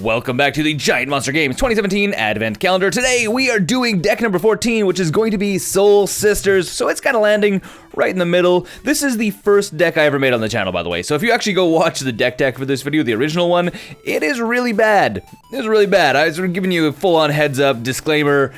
Welcome back to the Giant Monster Games 2017 Advent Calendar. Today we are doing deck number 14, which is going to be Soul Sisters, so it's kind of landing right in the middle. This is the first deck I ever made on the channel, by the way, so if you actually go watch the deck for this video, the original one, it is really bad. It's really bad. I was giving you a full-on heads-up disclaimer.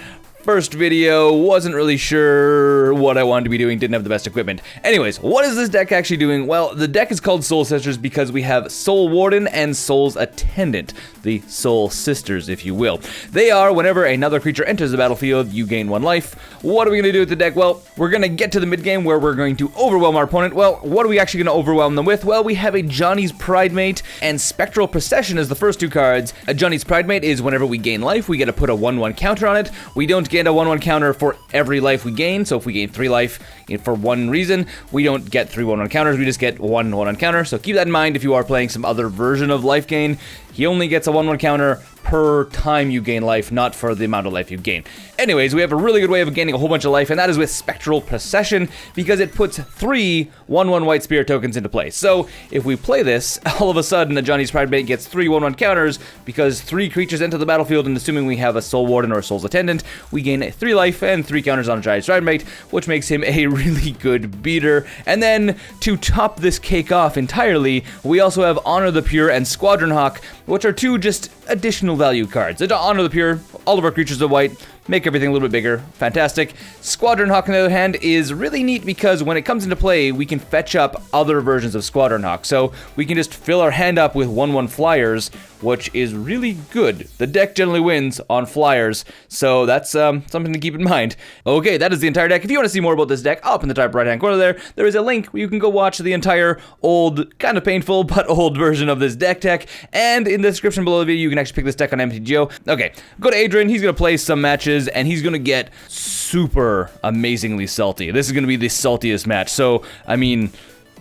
First video, wasn't really sure what I wanted to be doing, didn't have the best equipment. Anyways, what is this deck actually doing? Well, the deck is called Soul Sisters because we have Soul Warden and Soul's Attendant, the Soul Sisters, if you will. They are, whenever another creature enters the battlefield, you gain 1 life. What are we going to do with the deck? Well, we're going to get to the mid-game where we're going to overwhelm our opponent. Well, what are we actually going to overwhelm them with? Well, we have a Johnny's Pridemate and Spectral Procession as the first 2 cards. A Johnny's Pridemate is whenever we gain life, we get to put a 1/1 counter on it. We don't get a 1/1 counter for every life we gain, so if we gain 3 life for one reason, we don't get 3 1/1 counters, we just get 1 1/1 counter, so keep that in mind if you are playing some other version of life gain. He only gets a 1/1 counter per time you gain life, not for the amount of life you gain. Anyways, we have a really good way of gaining a whole bunch of life, and that is with Spectral Procession, because it puts 3 1/1 white spirit tokens into play. So if we play this, all of a sudden a Johnny's Pridemate gets 3 1/1 counters, because 3 creatures enter the battlefield, and assuming we have a Soul Warden or a Soul's Attendant, we gain 3 life and 3 counters on a Johnny's Pridemate, which makes him a really good beater. And then, to top this cake off entirely, we also have Honor the Pure and Squadron Hawk, which are 2 just additional value cards. Honor the Pure, all of our creatures are white, make everything a little bit bigger. Fantastic. Squadron Hawk, on the other hand, is really neat because when it comes into play, we can fetch up other versions of Squadron Hawk. So we can just fill our hand up with 1/1 flyers, which is really good. The deck generally wins on flyers, so that's something to keep in mind. Okay, that is the entire deck. If you want to see more about this deck, up in the top right-hand corner there is a link where you can go watch the entire old, kind of painful, but old version of this deck. And in the description below the video, you can actually pick this deck on MTGO. Okay, go to Adrian. He's going to play some matches, and he's going to get super amazingly salty. This is going to be the saltiest match, so, I mean,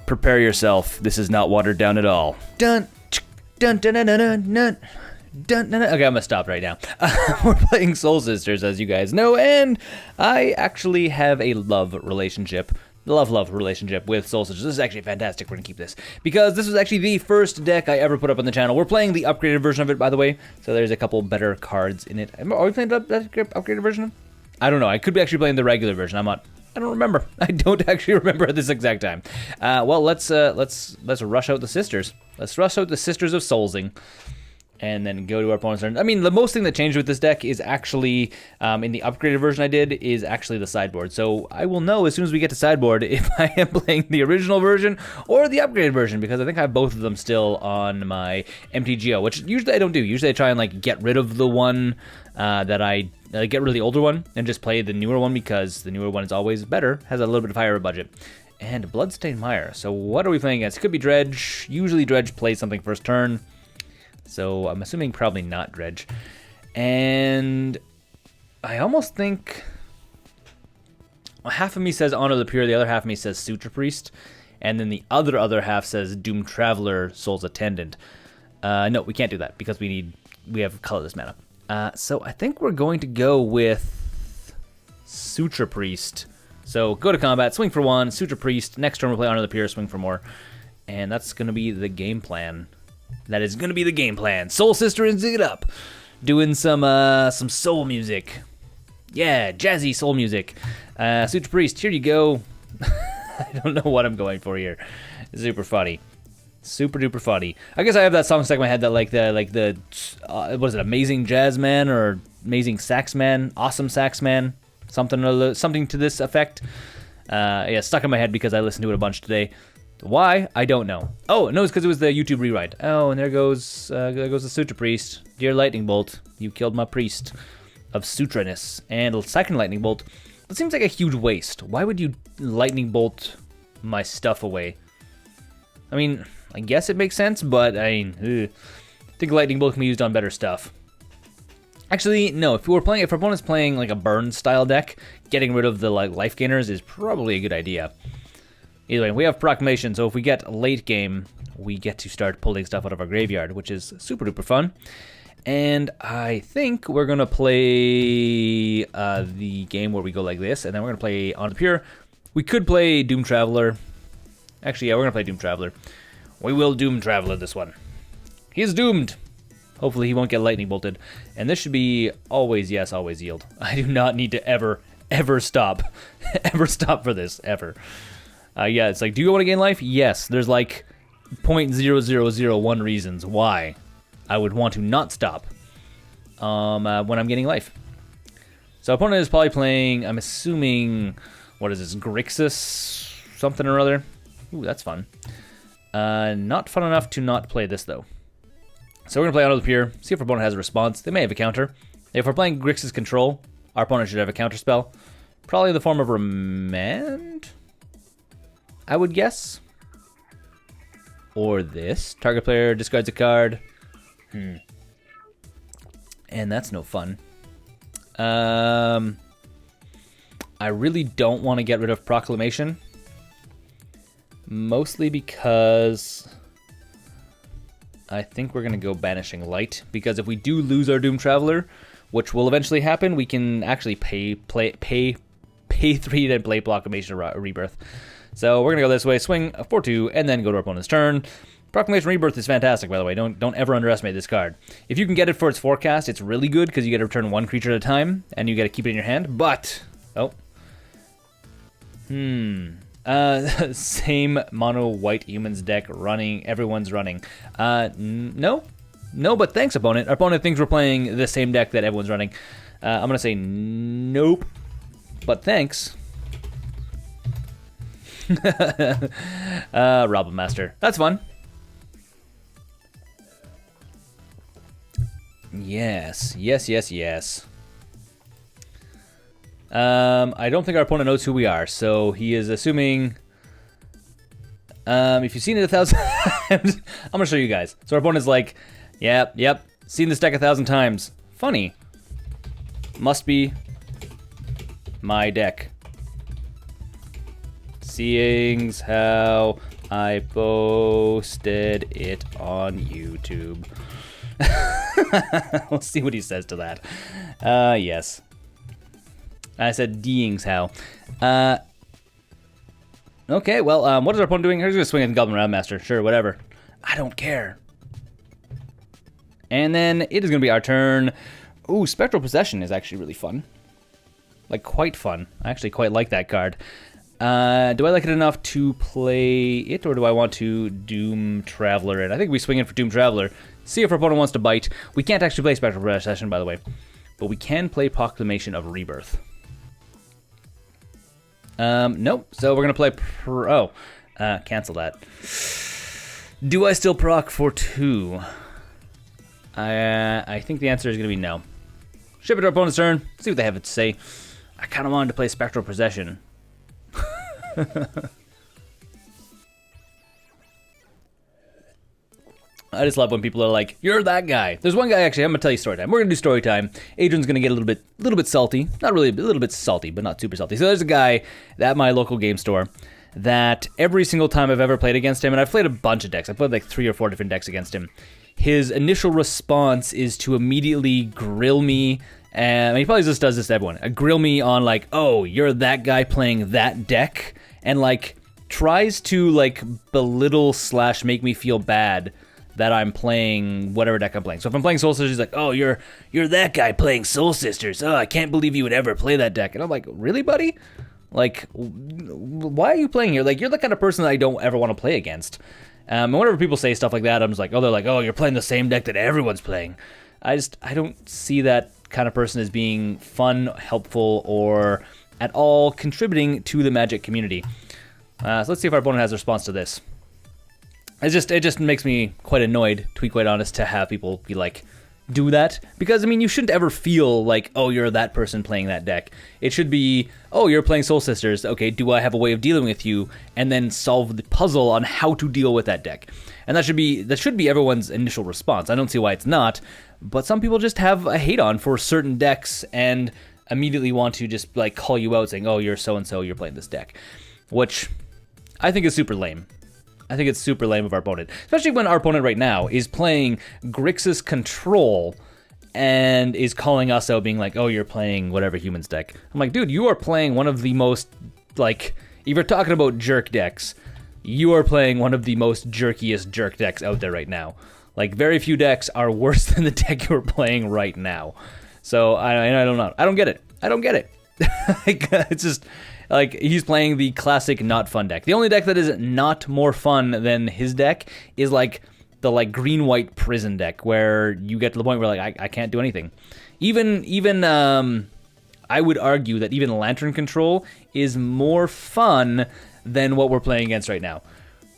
prepare yourself. This is not watered down at all. Dun, dun, dun, dun, dun, dun, dun. Dun, dun, dun. Okay, I'm gonna stop right now. We're playing Soul Sisters, as you guys know, and I actually have a love relationship with Soul Sisters. This is actually fantastic. We're gonna keep this because this was actually the first deck I ever put up on the channel. We're playing the upgraded version of it, by the way, so there's a couple better cards in it. Are we playing the upgraded version? I don't know. I could be actually playing the regular version. I don't remember. I don't actually remember at this exact time. Well, let's rush out the sisters. Let's rush out the Sisters of Soulsing, and then go to our opponent's turn. I mean, the most thing that changed with this deck is actually, in the upgraded version I did, is actually the sideboard. So I will know as soon as we get to sideboard if I am playing the original version or the upgraded version, because I think I have both of them still on my MTGO, which usually I don't do. Usually I try and like get rid of the one that I get rid of the older one and just play the newer one, because the newer one is always better, has a little bit of higher budget. And Bloodstained Mire. So what are we playing against? Could be Dredge. Usually Dredge plays something first turn, so I'm assuming probably not Dredge. And I almost think half of me says Honor the Pure, the other half of me says Suture Priest, and then the other half says Doom Traveler, Soul's Attendant. No, we can't do that because we have colorless mana. So I think we're going to go with Suture Priest. So go to combat, swing for 1, Suture Priest. Next turn we'll play Honor the Pure, swing for more, and that's going to be the game plan. That is going to be the game plan. Soul Sisters it up. Doing some soul music. Yeah, jazzy soul music. Suture Priest, here you go. I don't know what I'm going for here. Super funny. Super duper funny. I guess I have that song stuck in my head that like the what is it, Amazing Jazz Man or Amazing Sax Man, Awesome Sax Man, something to this effect. Yeah, stuck in my head because I listened to it a bunch today. Why? I don't know. Oh, no, it's because it was the YouTube rewrite. Oh, and there goes the Suture Priest. Dear Lightning Bolt, you killed my priest of Sutraness. And a second Lightning Bolt. That seems like a huge waste. Why would you Lightning Bolt my stuff away? I mean, I guess it makes sense, but I mean, I think Lightning Bolt can be used on better stuff. Actually, no. If our opponent's playing like a burn style deck, getting rid of the life gainers is probably a good idea. Either way, we have Proclamation, so if we get late game, we get to start pulling stuff out of our graveyard, which is super duper fun. And I think we're going to play the game where we go like this, and then we're going to play Honor the Pure. We could play Doom Traveler. Actually, yeah, we're going to play Doom Traveler. We will Doom Traveler this one. He is doomed. Hopefully he won't get lightning bolted. And this should be always yes, always yield. I do not need to ever stop. Ever stop for this, ever. Yeah, it's like, do you want to gain life? Yes. There's like 0.0001 reasons why I would want to not stop when I'm gaining life. So opponent is probably playing, I'm assuming, what is this, Grixis something or other? Ooh, that's fun. Not fun enough to not play this, though. So we're going to play Auto the Pier, see if our opponent has a response. They may have a counter. If we're playing Grixis Control, our opponent should have a counter spell. Probably in the form of Remand, I would guess. Or this. Target player discards a card. And that's no fun. I really don't want to get rid of Proclamation. Mostly because I think we're going to go Banishing Light. Because if we do lose our Doom Traveler, which will eventually happen, we can actually pay 3 to play Proclamation Rebirth. So we're going to go this way, swing 4-2, and then go to our opponent's turn. Proclamation Rebirth is fantastic, by the way. Don't ever underestimate this card. If you can get it for its forecast, it's really good because you get to return 1 creature at a time, and you get to keep it in your hand. But same mono white humans deck running. Everyone's running. No, but thanks, opponent. Our opponent thinks we're playing the same deck that everyone's running. I'm gonna say nope, but thanks. Robin Master. That's fun. Yes. I don't think our opponent knows who we are, so he is assuming... if you've seen it 1,000 times... I'm gonna show you guys. So our opponent's like, yep, seen this deck 1,000 times. Funny. Must be my deck. Seeing's how I posted it on YouTube. We'll see what he says to that. Yes. I said Deing's how. Okay, well, what is our opponent doing? He's gonna swing at Goblin Roundmaster. Sure, whatever. I don't care. And then it is gonna be our turn. Ooh, Spectral Possession is actually really fun. Like, quite fun. I actually quite like that card. Do I like it enough to play it, or do I want to Doom Traveler it? I think we swing in for Doom Traveler. See if our opponent wants to bite. We can't actually play Spectral Possession, by the way. But we can play Proclamation of Rebirth. Nope. So we're going to play cancel that. Do I still proc for 2? I think the answer is going to be no. Ship it to our opponent's turn. See what they have to say. I kind of wanted to play Spectral Possession. I just love when people are like, "You're that guy." There's one guy, actually, I'm gonna tell you story time. We're gonna do story time. Adrian's gonna get a little bit salty. Not really, a little bit salty, but not super salty. So there's a guy at my local game store that every single time I've ever played against him, and I've played a bunch of decks. I've played like 3 or 4 different decks against him. His initial response is to immediately grill me, and he probably just does this to everyone. Grill me on like, "Oh, you're that guy playing that deck," and like tries to like belittle / make me feel bad that I'm playing whatever deck I'm playing. So if I'm playing Soul Sisters, he's like, "Oh, you're that guy playing Soul Sisters. Oh, I can't believe you would ever play that deck." And I'm like, "Really, buddy? Like, why are you playing here? Like, you're the kind of person that I don't ever want to play against." And whenever people say stuff like that, I'm just like, they're like, "Oh, you're playing the same deck that everyone's playing." I don't see that kind of person as being fun, helpful, or at all contributing to the Magic community. So let's see if our opponent has a response to this. It just makes me quite annoyed, to be quite honest, to have people be like, do that. Because, I mean, you shouldn't ever feel like, "Oh, you're that person playing that deck." It should be, "Oh, you're playing Soul Sisters. Okay, do I have a way of dealing with you?" And then solve the puzzle on how to deal with that deck. And that should be everyone's initial response. I don't see why it's not. But some people just have a hate on for certain decks and immediately want to just like call you out saying, "Oh, you're so-and-so, you're playing this deck." Which I think is super lame. I think it's super lame of our opponent. Especially when our opponent right now is playing Grixis Control and is calling us out being like, "Oh, you're playing whatever humans deck." I'm like, dude, you are playing one of the most, like, if you're talking about jerk decks, you are playing one of the most jerkiest jerk decks out there right now. Like, very few decks are worse than the deck you're playing right now. So, I don't know. I don't get it. I don't get it. Like, it's just, like, he's playing the classic not fun deck. The only deck that is not more fun than his deck is, like, the, like, green-white prison deck, where you get to the point where, like, I can't do anything. Even, I would argue that even Lantern Control is more fun than what we're playing against right now.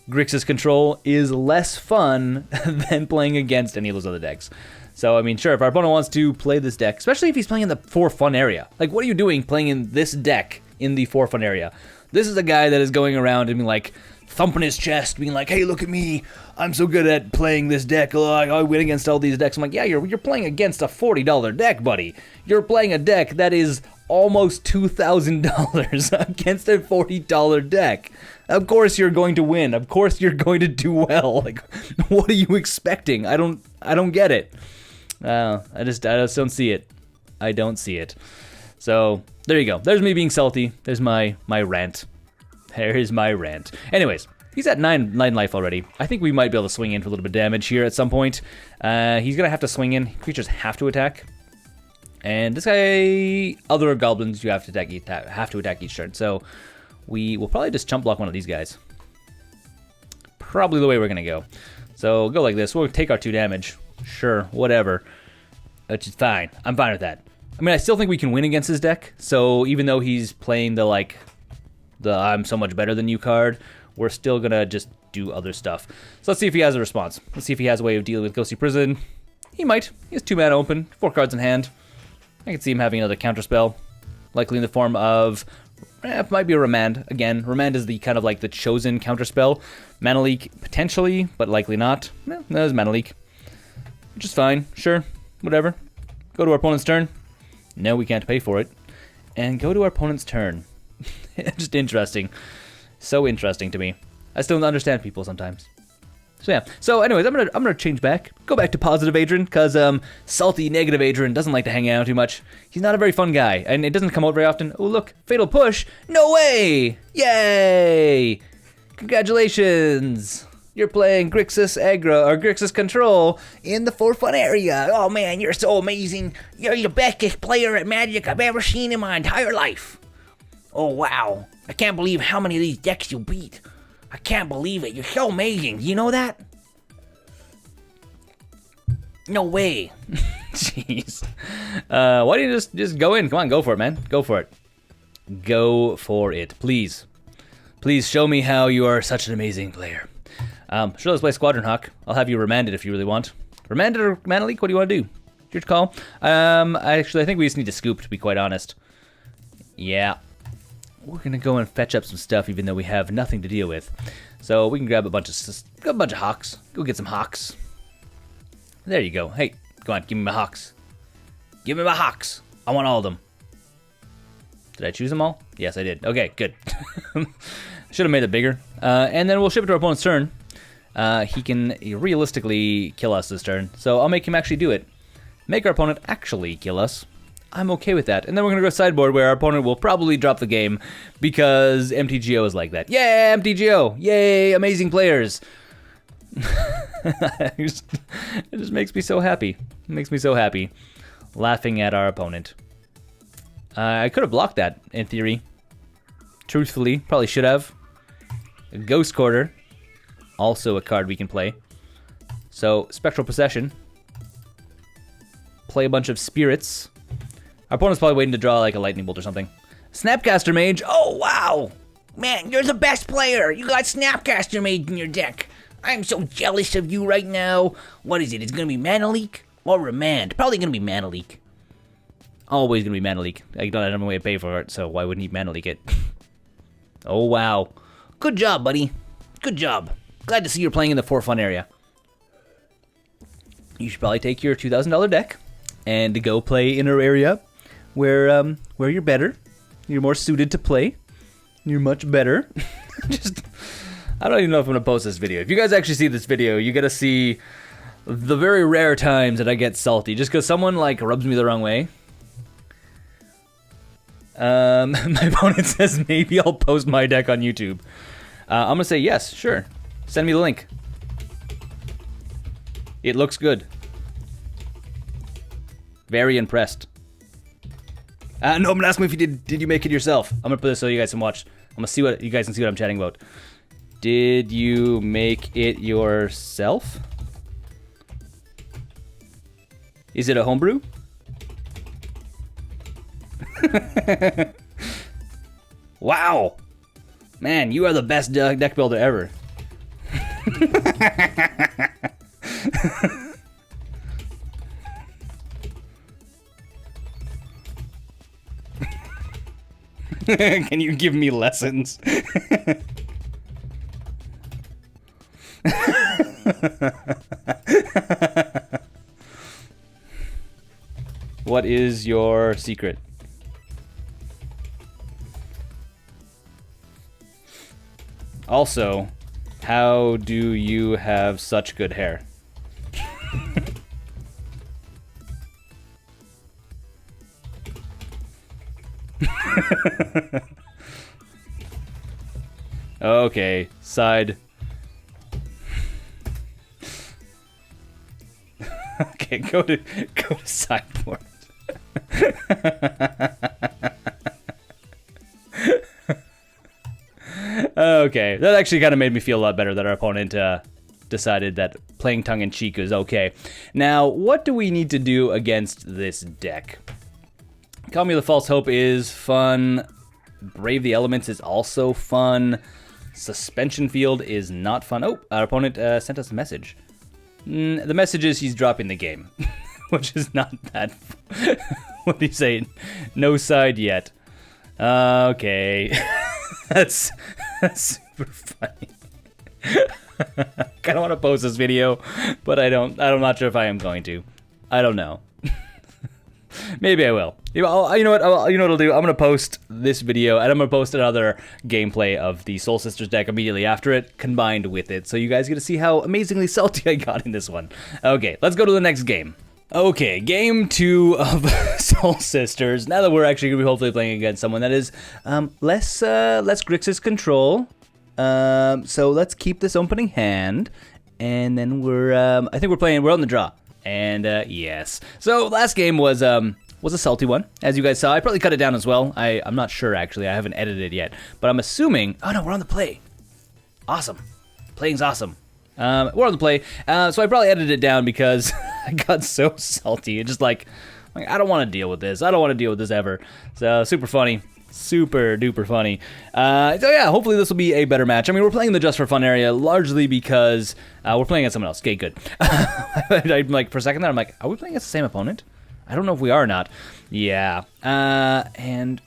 Grixis Control is less fun than playing against any of those other decks. So, I mean, sure, if our opponent wants to play this deck, especially if he's playing in the for fun area. Like, what are you doing playing in this deck in the for fun area? This is a guy that is going around and being like, thumping his chest, being like, hey, look at me, I'm so good at playing this deck, oh, I win against all these decks. I'm like, yeah, you're playing against a $40 deck, buddy. You're playing a deck that is almost $2,000 against a $40 deck. Of course you're going to win. Of course you're going to do well. Like, what are you expecting? I don't get it. I just don't see it. I don't see it. So, there you go. There's me being salty. There's my rant. There's my rant. Anyways, he's at 9 life already. I think we might be able to swing in for a little bit of damage here at some point. He's going to have to swing in. Creatures have to attack. And this guy, other goblins, you have to attack each turn. So we will probably just chump block one of these guys. Probably the way we're going to go. So we'll go like this. We'll take our 2 damage. Sure, whatever. Which is fine. I'm fine with that. I mean, I still think we can win against his deck. So even though he's playing the, like, the I'm so much better than you card, we're still going to just do other stuff. So let's see if he has a response. Let's see if he has a way of dealing with Ghostly Prison. He might. He has 2 mana open, 4 cards in hand. I can see him having another counterspell, likely in the form of, it might be a Remand. Again, Remand is the kind of like the chosen counterspell. Mana Leak, potentially, but likely not. No, that is Mana Leak, which is fine. Sure, whatever. Go to our opponent's turn. No, we can't pay for it. And go to our opponent's turn. Just interesting. So interesting to me. I still don't understand people sometimes. So yeah. So anyways, I'm gonna change back. Go back to positive Adrian, because salty negative Adrian doesn't like to hang out too much. He's not a very fun guy, and it doesn't come out very often. Oh look, Fatal Push! No way! Yay! Congratulations! You're playing Grixis aggro or Grixis Control in the for fun area. Oh man, you're so amazing! You're the best player at Magic I've ever seen in my entire life. Oh wow! I can't believe how many of these decks you beat. I can't believe it. You're so amazing. You know that? No way. Jeez. Why don't you just go in? Come on, go for it, man. Go for it. Go for it, please. Please show me how you are such an amazing player. Sure, let's play Squadron Hawk. I'll have you remanded if you really want. Remanded or Mana Leak? What do you want to do? Your call. Actually, I think we just need to scoop, to be quite honest. Yeah. We're gonna go and fetch up some stuff, even though we have nothing to deal with. So we can grab a bunch of hawks. Go get some hawks. There you go. Hey, come on, give me my hawks. Give me my hawks. I want all of them. Did I choose them all? Yes, I did. Okay, good. Should have made it bigger. And then we'll ship it to our opponent's turn. He can realistically kill us this turn, so I'll make him actually do it. Make our opponent actually kill us. I'm okay with that. And then we're going to go sideboard, where our opponent will probably drop the game because MTGO is like that. Yeah, MTGO! Yay, amazing players! It just makes me so happy. It makes me so happy. Laughing at our opponent. I could have blocked that, in theory. Truthfully, probably should have. A Ghost Quarter. Also a card we can play. So, Spectral Possession. Play a bunch of Spirits. Our opponent's probably waiting to draw like a Lightning Bolt or something. Snapcaster Mage. Oh, wow. Man, you're the best player. You got Snapcaster Mage in your deck. I'm so jealous of you right now. What is it? It's going to be Mana Leak or Remand? Probably going to be Mana Leak. Always going to be Mana Leak. I don't have a way to pay for it, so why wouldn't he Mana Leak it? Oh, wow. Good job, buddy. Good job. Glad to see you're playing in the for fun area. You should probably take your $2,000 deck and go play in our area where you're better. You're more suited to play. You're much better. I don't even know if I'm going to post this video. If you guys actually see this video, you get to see the very rare times that I get salty. Just because someone, like, rubs me the wrong way. My opponent says maybe I'll post my deck on YouTube. I'm going to say yes, sure. Send me the link. It looks good. Very impressed. No, I'm gonna ask me if you did you make it yourself? I'm gonna put this so you guys can watch. I'm gonna see what you guys can see what I'm chatting about. Did you make it yourself? Is it a homebrew? Wow! Man, you are the best deck builder ever. Can you give me lessons? What is your secret? Also, how do you have such good hair? Okay, side. Okay, go to sideboard. Okay, that actually kind of made me feel a lot better that our opponent decided that playing tongue-in-cheek is okay. Now, what do we need to do against this deck? Call Me the False Hope is fun. Brave the Elements is also fun. Suspension Field is not fun. Oh, our opponent sent us a message. The message is he's dropping the game, which is not that. What do you say? No side yet. Okay, that's super funny. I kind of want to post this video, but I'm not sure if I am going to. I don't know. Maybe I will. You know what I'll do? I'm going to post this video, and I'm going to post another gameplay of the Soul Sisters deck immediately after it, combined with it, so you guys get to see how amazingly salty I got in this one. Okay, let's go to the next game. Okay, game 2 of Soul Sisters. Now that we're actually going to be hopefully playing against someone that is less Grixis control. So let's keep this opening hand, and then I think we're on the draw. And yes. So last game was a salty one, as you guys saw. I probably cut it down as well. I'm not sure, actually. I haven't edited it yet. But I'm assuming... Oh, no, we're on the play. Awesome. Playing's awesome. We're on the play. So I probably edited it down because I got so salty. It's just like, I don't want to deal with this. I don't want to deal with this ever. So, super funny. Super duper funny. So yeah, hopefully this will be a better match. I mean, we're playing the Just for Fun area largely because we're playing against someone else. Okay, good. I'm like, for a second there, I'm like, are we playing against the same opponent? I don't know if we are or not. Yeah. And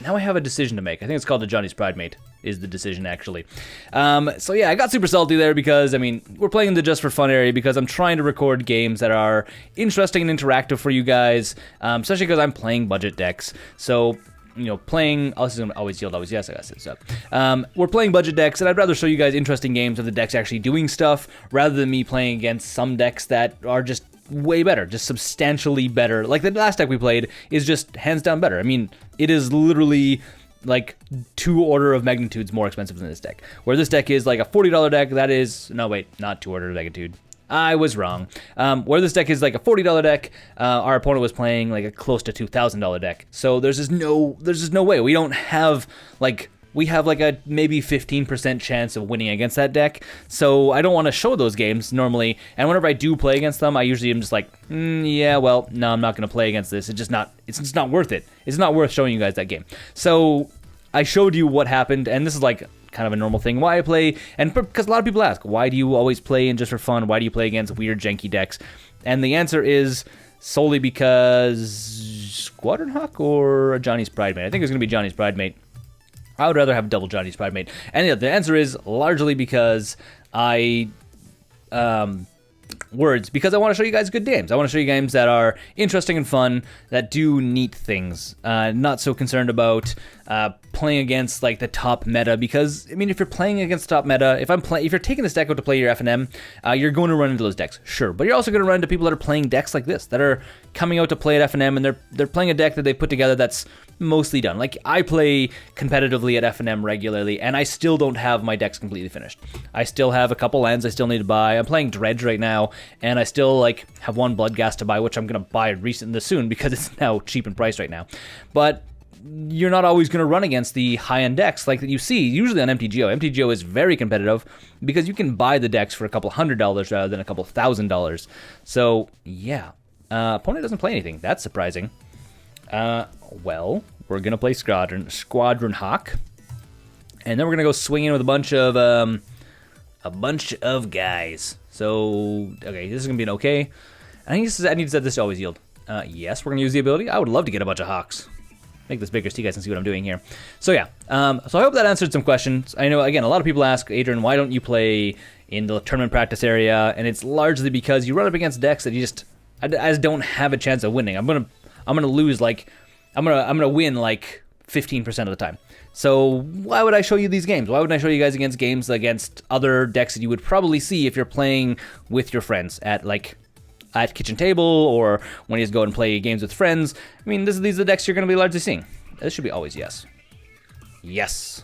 now I have a decision to make. I think it's called the Johnny's Pride Mate is the decision, actually. So yeah, I got super salty there because, I mean, we're playing in the Just for Fun area because I'm trying to record games that are interesting and interactive for you guys, especially because I'm playing budget decks. So... you know, playing... Oh, this is going to always yield, always yes, I got this up. We're playing budget decks, and I'd rather show you guys interesting games of the decks actually doing stuff, rather than me playing against some decks that are just way better, just substantially better. Like, the last deck we played is just hands down better. I mean, it is literally... like 2 order of magnitudes more expensive than this deck. Where this deck is like a $40 deck, that is... No, wait, not 2 order of magnitude. I was wrong. Where this deck is like a $40 deck, our opponent was playing like a close to $2,000 deck. So there's just no way. We don't have like... we have like a maybe 15% chance of winning against that deck. So I don't want to show those games normally. And whenever I do play against them, I usually am just like, yeah, well, no, I'm not going to play against this. It's just not worth it. It's not worth showing you guys that game. So I showed you what happened, and this is like kind of a normal thing why I play, and because a lot of people ask, why do you always play in Just for Fun? Why do you play against weird janky decks? And the answer is solely because Squadron Hawk or Johnny's Pride Mate. I think it's going to be Johnny's Pride Mate. I would rather have double Johnny's Pride Mate. And yeah, the answer is largely because because I want to show you guys good games. I want to show you games that are interesting and fun, that do neat things. Not so concerned about playing against like the top meta, because I mean, if you're playing against the top meta, if you're taking this deck out to play your FNM, you're going to run into those decks, sure. But you're also going to run into people that are playing decks like this, that are coming out to play at FNM, and they're playing a deck that they put together that's mostly done. Like, I play competitively at F&M regularly, and I still don't have my decks completely finished. I still have a couple lands I still need to buy. I'm playing Dredge right now, and I still, like, have one Bloodghast to buy, which I'm going to buy this soon because it's now cheap in price right now. But you're not always going to run against the high-end decks like that you see usually on MTGO. MTGO is very competitive because you can buy the decks for a couple $100 rather than a couple $1,000. So, yeah. Opponent doesn't play anything. That's surprising. Well, we're going to play Squadron Hawk. And then we're going to go swing in with a bunch of guys. So, okay, this is going to be an okay. I need to set this to always yield. Yes, we're going to use the ability. I would love to get a bunch of Hawks. Make this bigger so you guys can see what I'm doing here. So yeah, so I hope that answered some questions. I know, again, a lot of people ask, Adrian, why don't you play in the tournament practice area? And it's largely because you run up against decks that you just don't have a chance of winning. I'm gonna lose, like, I'm gonna win like 15% of the time. So why would I show you these games? Why wouldn't I show you guys against other decks that you would probably see if you're playing with your friends at kitchen table, or when you just go and play games with friends? I mean, these are the decks you're going to be largely seeing. This should be always yes. Yes.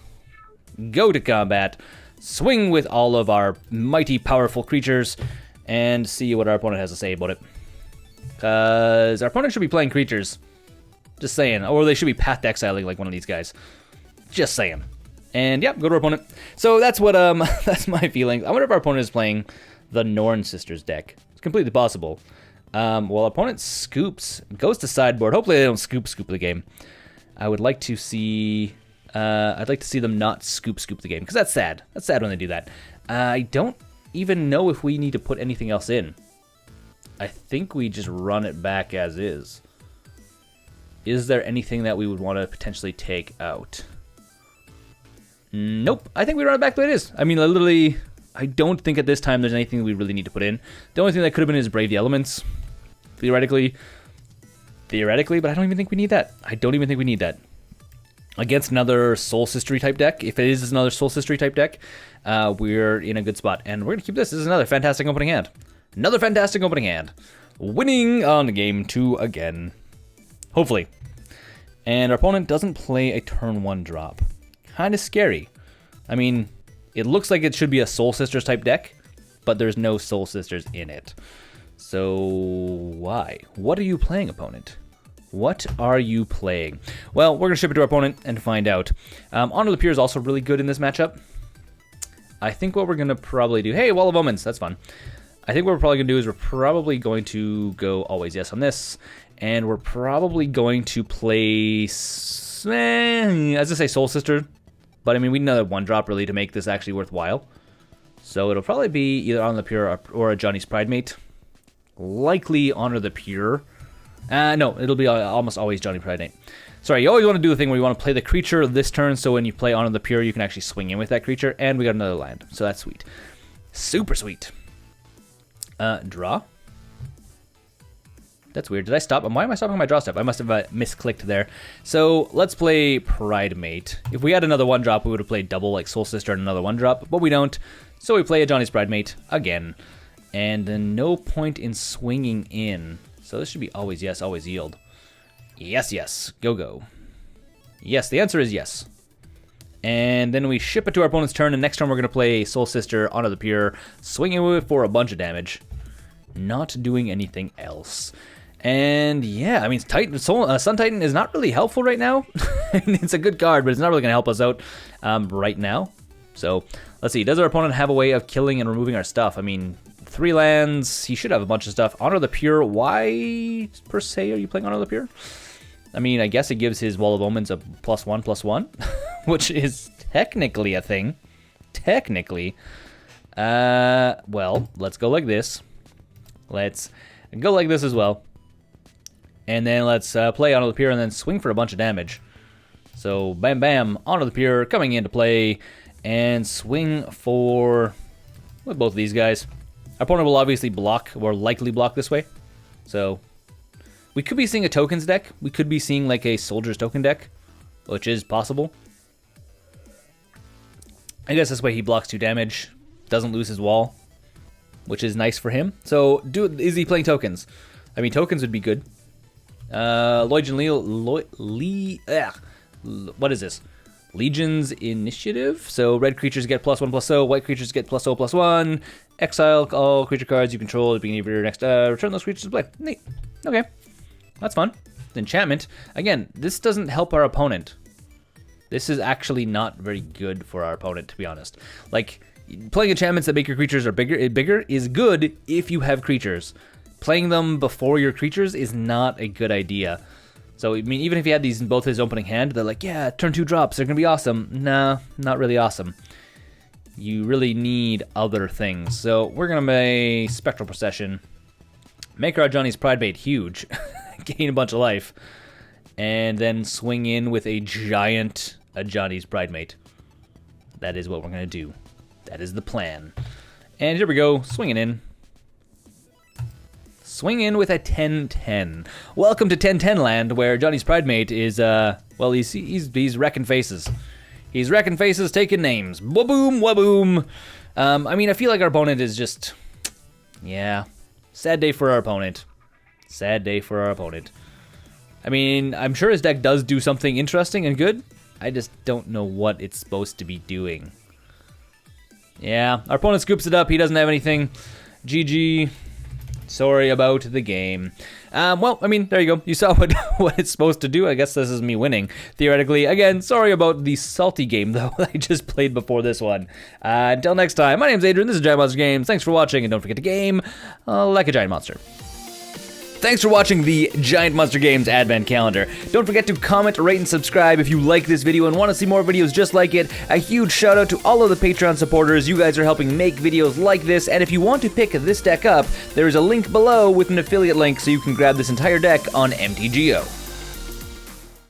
Go to combat. Swing with all of our mighty, powerful creatures, and see what our opponent has to say about it. Because our opponent should be playing creatures. Just saying. Or they should be path exiling like one of these guys. Just saying. And yeah, go to our opponent. So that's what that's my feelings. I wonder if our opponent is playing the Norn Sisters deck. It's completely possible. Well, opponent scoops, goes to sideboard. Hopefully they don't scoop the game. I would like to see, I'd like to see them not scoop the game, because that's sad. That's sad when they do that. I don't even know if we need to put anything else in. I think we just run it back as is. Is there anything that we would want to potentially take out? Nope. I think we run it back the way it is. I mean, I don't think at this time there's anything we really need to put in. The only thing that could have been is Brave the Elements, theoretically, but I don't even think we need that. I don't even think we need that. Against another Soul Sistery type deck, if it is another Soul Sistery type deck, we're in a good spot. And we're going to keep this. This is another fantastic opening hand. Another fantastic opening hand. Winning on game 2 again. Hopefully. And our opponent doesn't play a turn 1 drop. Kind of scary. I mean, it looks like it should be a Soul Sisters type deck, but there's no Soul Sisters in it. So why? What are you playing, opponent? What are you playing? Well, we're going to ship it to our opponent and find out. Honor the Pure is also really good in this matchup. I think what we're going to probably do... Hey, Wall of Omens, that's fun. I think what we're probably going to do is we're probably going to go always yes on this, and we're probably going to play... as I say, Soul Sister. But, I mean, we need another 1-drop, really, to make this actually worthwhile. So it'll probably be either Honor the Pure or a Johnny's Pridemate. Likely Honor the Pure. No, it'll be almost always Johnny Pridemate. Sorry, you always want to do the thing where you want to play the creature this turn, so when you play Honor the Pure, you can actually swing in with that creature, and we got another land. So that's sweet. Super sweet. Draw. That's weird. Did I stop? Why am I stopping my draw step? I must have misclicked there. So let's play Pridemate. If we had another 1-drop, we would have played double like Soul Sister and another 1-drop, but we don't. So we play a Johnny's Pridemate again. And then no point in swinging in. So this should be always yes, always yield. Yes, yes. Go, go. Yes, the answer is yes. And then we ship it to our opponent's turn, and next turn we're going to play Soul Sister, Honor the Pure, swinging with it for a bunch of damage. Not doing anything else. And yeah, I mean, Sun Titan is not really helpful right now. It's a good card, but it's not really going to help us out right now. So let's see. Does our opponent have a way of killing and removing our stuff? I mean, 3 lands. He should have a bunch of stuff. Honor the Pure. Why, per se, are you playing Honor the Pure? I mean, I guess it gives his Wall of Omens a +1/+1, which is technically a thing. Technically. Well, let's go like this. Let's go like this as well. And then let's play Honor the Pure and then swing for a bunch of damage. So, bam, bam, Honor the Pure coming into play. And swing for... with both of these guys. Our opponent will obviously block, or likely block this way. So, we could be seeing a tokens deck. We could be seeing like a Soldier's Token deck, which is possible. I guess this way he blocks 2 damage, doesn't lose his wall, which is nice for him. So, is he playing tokens? I mean, tokens would be good. What is this? Legion's Initiative. So red creatures get +1/+0, white creatures get +0/+1. Exile all creature cards you control at the beginning of your next. Return those creatures to play. Neat. Okay, that's fun. Enchantment. Again, this doesn't help our opponent. This is actually not very good for our opponent, to be honest. Like, playing enchantments that make your creatures bigger is good if you have creatures. Playing them before your creatures is not a good idea. So, I mean, even if he had these in both his opening hand, they're like, yeah, turn 2 drops, they're going to be awesome. Nah, not really awesome. You really need other things. So, we're going to make Spectral Procession. Make our Johnny's Pridemate huge. Gain a bunch of life. And then swing in with a giant Johnny's Pridemate. That is what we're going to do. That is the plan. And here we go, swinging in. Swing in with a 10-10. Welcome to 10-10 land, where Johnny's Pridemate is, well, he's wrecking faces. He's wrecking faces, taking names. Waboom, waboom. I mean, I feel like our opponent is just, yeah, sad day for our opponent. Sad day for our opponent. I mean, I'm sure his deck does do something interesting and good. I just don't know what it's supposed to be doing. Yeah, our opponent scoops it up. He doesn't have anything. GG. Sorry about the game. Well, I mean, there you go. You saw what it's supposed to do. I guess this is me winning, theoretically. Again, sorry about the salty game, though, that I just played before this one. Until next time, my name's Adrian. This is GiantMonsterGames. Thanks for watching, and don't forget to game like a giant monster. Thanks for watching the GiantMonsterGames Advent Calendar. Don't forget to comment, rate, and subscribe if you like this video and want to see more videos just like it. A huge shout out to all of the Patreon supporters. You guys are helping make videos like this, and if you want to pick this deck up, there is a link below with an affiliate link so you can grab this entire deck on MTGO.